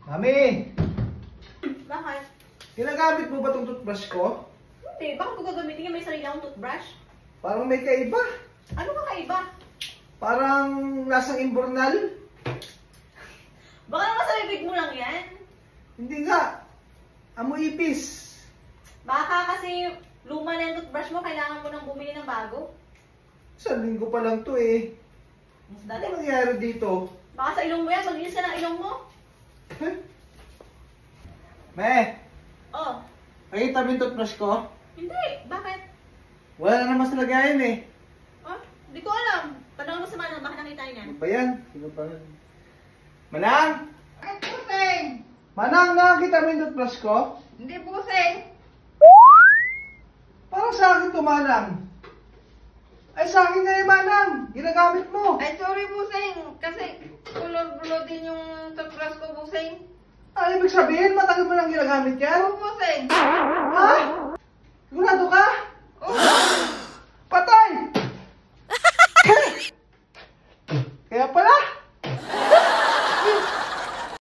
Mami! Bakit? Ginagamit mo ba itong toothbrush ko? Hindi, bakit ko gagamitin niya may sarili akong toothbrush? Parang may kaiba. Ano kakaiba? Parang lasang imbornal. Baka naman sa bibig mo lang yan. Hindi nga. Amoy ipis. Baka kasi luma na yung toothbrush mo, kailangan mo nang bumili ng bago. Isang linggo pa lang to eh. Mas Ano dali. nangyari dito? Baka sa ilong mo yan, maglinis ka ng ilong mo. Me, Oh, nakita mo yung toothbrush ko? hindi. Bakit? Wala na naman sa lagayan eh. Oh, hindi ko alam. Tanong mo sa Manang, baka nakita niya. Ano pa yan? Sino pa yan? Manang! Ay, pusing! Manang, nakakita mo yung toothbrush ko? Hindi pusing! Parang sa akin to, Manang. Ay, sa akin na eh, Manang. Ginagamit mo. Ay, sorry pusing! Kasi kulor-bulo din yung toothbrush ko, pusing. Ano ibig sabihin? Matagal mo nang ginagamit yan? Oo, pusing! Ha? Sigurado ka?